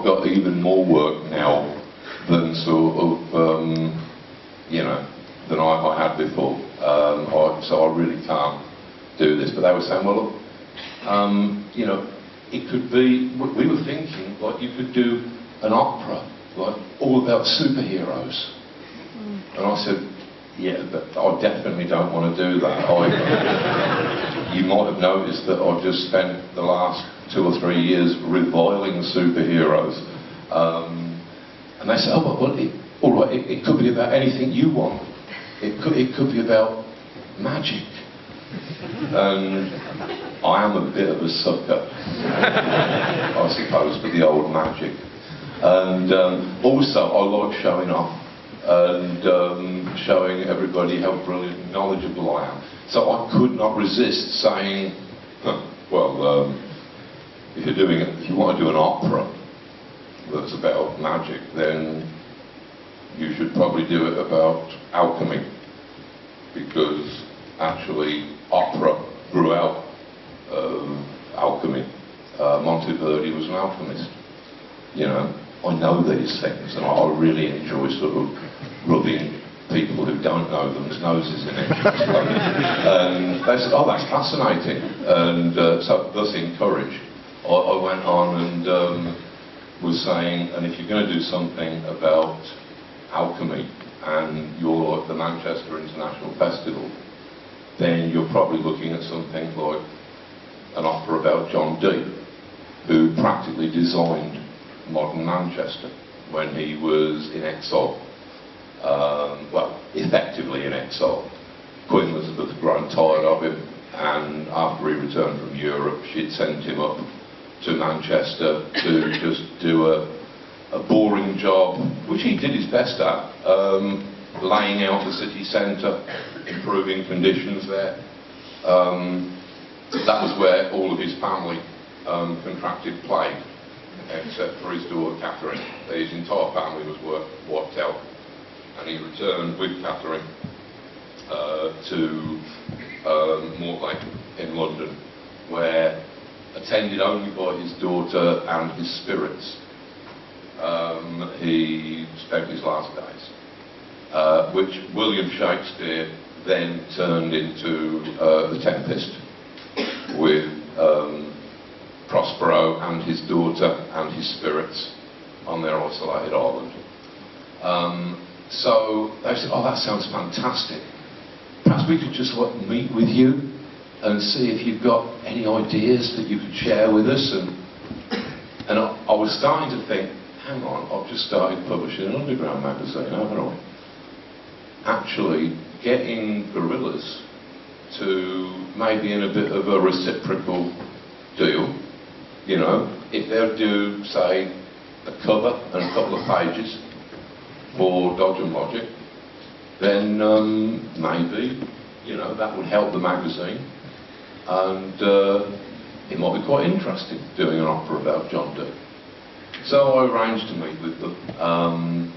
got even more work now than sort of, you know, than I had before. So I really can't do this. But they were saying, well, look, you know, it could be, we were thinking, like, you could do an opera, like, all about superheroes. And I said, yeah, but I definitely don't want to do that. You might have noticed that I've just spent the last 2 or 3 years reviling superheroes. And they said, oh, well, all right, it could be about anything you want. It could be about magic. And I am a bit of a sucker, I suppose, for the old magic. And also, I like showing off and showing everybody how brilliant and knowledgeable I am. So I could not resist saying, well, if you want to do an opera that's about magic, then you should probably do it about alchemy, because actually opera grew out of alchemy. Monteverdi was an alchemist. You know, I know these things, and I really enjoy sort of rubbing people who don't know them's noses in it. And they said, oh, that's fascinating. And so thus encouraged, I went on and was saying, and if you're going to do something about alchemy and you're at the Manchester International Festival, then you're probably looking at something like an opera about John Dee, who practically designed modern Manchester when he was in exile. Well, effectively in exile. Queen Elizabeth had grown tired of him, and after he returned from Europe, she'd sent him up to Manchester to just do a boring job, which he did his best at, laying out the city centre, improving conditions there. That was where all of his family contracted plague, except for his daughter Catherine. His entire family was wiped out, and he returned with Catherine to Mortlake in London, where, attended only by his daughter and his spirits, he spent his last days, which William Shakespeare then turned into The Tempest, with Prospero and his daughter and his spirits on their isolated island. So they said, oh, that sounds fantastic. Perhaps we could just meet with you and see if you've got any ideas that you could share with us. And I was starting to think, hang on, I've just started publishing an underground magazine, haven't I? Actually, getting guerrillas to maybe in a bit of a reciprocal deal, you know, if they'll do, say, a cover and a couple of pages for Dodge and Logic, then maybe, you know, that would help the magazine, and it might be quite interesting doing an opera about John Dee. So I arranged to meet with them.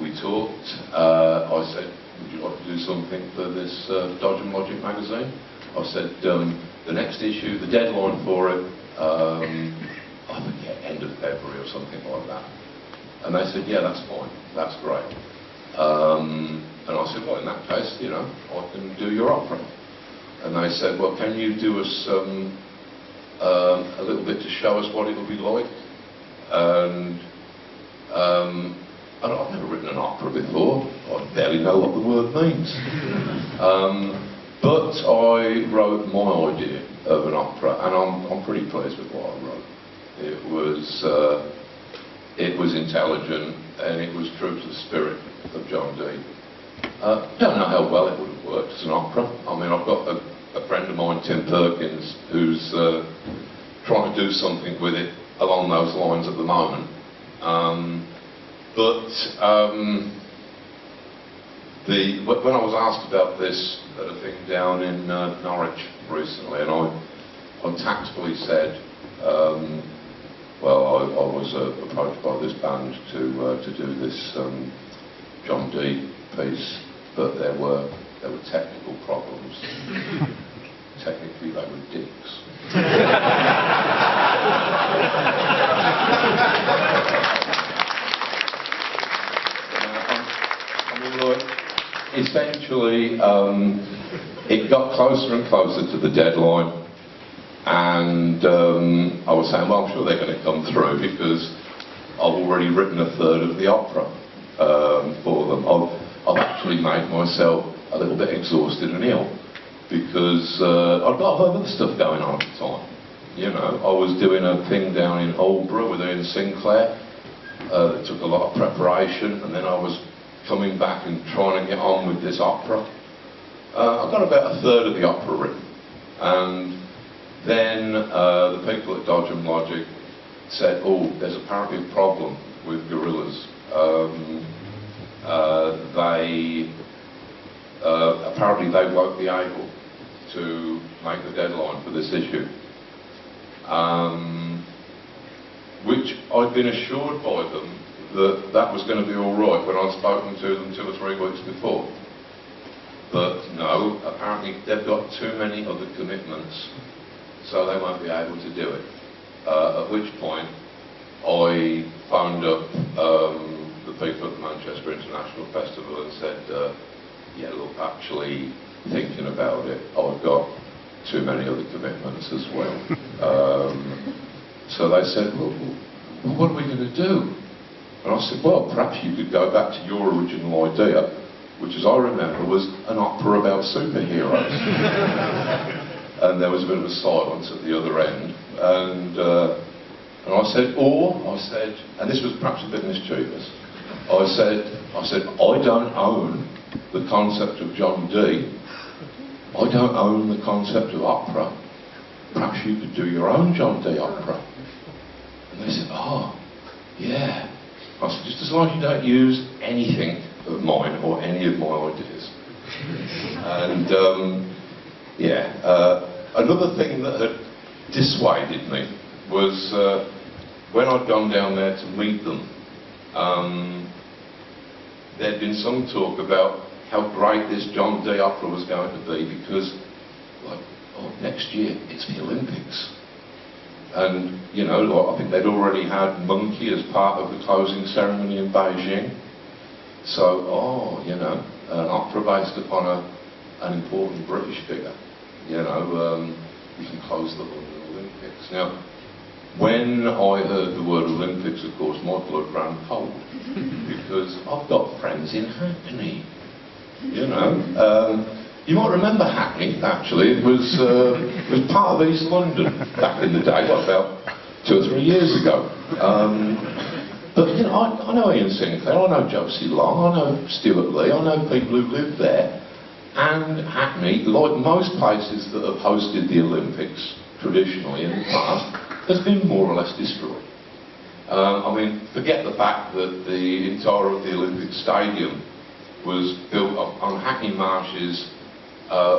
We talked. I said, would you like to do something for this Dodge and Logic magazine? I said, the next issue, the deadline for it, I forget, end of February or something like that. And they said, yeah, that's fine, that's great. And I said, well, in that case, you know, I can do your opera. And they said, well, can you do us a little bit to show us what it will be like? And I've never written an opera before. I barely know what the word means. But I wrote my idea of an opera, and I'm pretty pleased with what I wrote. It was intelligent, and it was true to the spirit of John Dee. Don't know how well it would have worked as an opera. I mean, I've got a friend of mine, Tim Perkins, who's trying to do something with it along those lines at the moment. When I was asked about this at a thing down in Norwich recently, and I tactfully said, well, I was approached by this band to do this John Dee piece, but there were technical problems. Technically, they were dicks. eventually, it got closer and closer to the deadline, and I was saying, well, I'm sure they're going to come through because I've already written a third of the opera for them. I've actually made myself a little bit exhausted and ill because I've got a lot of other stuff going on at the time. You know, I was doing a thing down in Aldborough with Ian Sinclair that took a lot of preparation, and then I was coming back and trying to get on with this opera. I got about a third of the opera written, and then the people at Dodge and Logic said, oh, there's apparently a problem with Gorillas. Apparently they won't be able to make the deadline for this issue. Which I'd been assured by them that that was going to be all right when I'd spoken to them 2 or 3 weeks before. But no, apparently they've got too many other commitments, so they won't be able to do it. At which point I phoned up the people at the Manchester International Festival and said, yeah, look, actually thinking about it, I've got too many other commitments as well. So they said, well, what are we going to do? And I said, well, perhaps you could go back to your original idea, which, as I remember, was an opera about superheroes. And there was a bit of a silence at the other end. And I said, and this was perhaps a bit mischievous, I said, I don't own the concept of John Dee. I don't own the concept of opera. Perhaps you could do your own John Dee opera. And they said, oh, yeah. I said, just as long as you don't use anything of mine or any of my ideas. And another thing that had dissuaded me was when I'd gone down there to meet them, there'd been some talk about how great this John Dee opera was going to be because, like, oh, next year it's the Olympics. And, you know, like, I think they'd already had Monkey as part of the closing ceremony in Beijing. So, oh, you know, an opera based upon an important British figure. You know, we can close the London Olympics. Now, when I heard the word Olympics, of course, my blood ran cold because I've got friends in Hackney. You know, you might remember Hackney. Actually, it was part of East London back in the day, about 2 or 3 years ago. But you know, I know Ian Sinclair, I know Josie Long, I know Stuart Lee, I know people who live there. And Hackney, like most places that have hosted the Olympics traditionally in the past, has been more or less destroyed. I mean, forget the fact that the entire of the Olympic Stadium was built up on Hackney Marshes,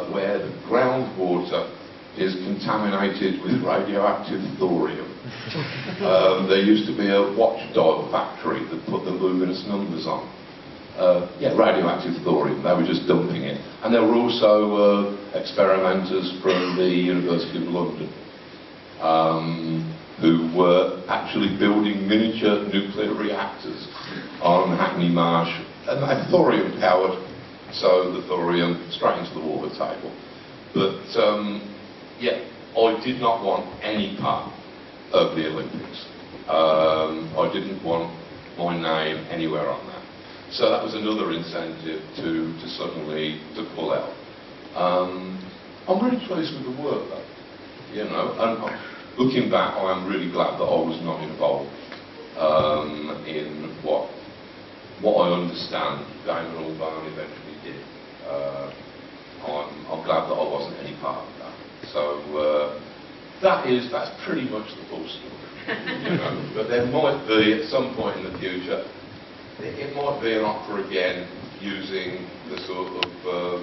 where the groundwater is contaminated with radioactive thorium. There used to be a watchdog factory that put the luminous numbers on. Radioactive thorium, they were just dumping it. And there were also experimenters from the University of London who were actually building miniature nuclear reactors on Hackney Marsh, and they had thorium powered, so the thorium straight into the water table. But I did not want any part of the Olympics. I didn't want my name anywhere on that. So that was another incentive to suddenly pull out. I'm really pleased with the work though, you know, and looking back I am really glad that I was not involved in what I understand Damon Albarn eventually did. I'm glad that I wasn't any part of that. So that's pretty much the full story. You know? But there might be at some point in the future, it might be an opera again using the sort of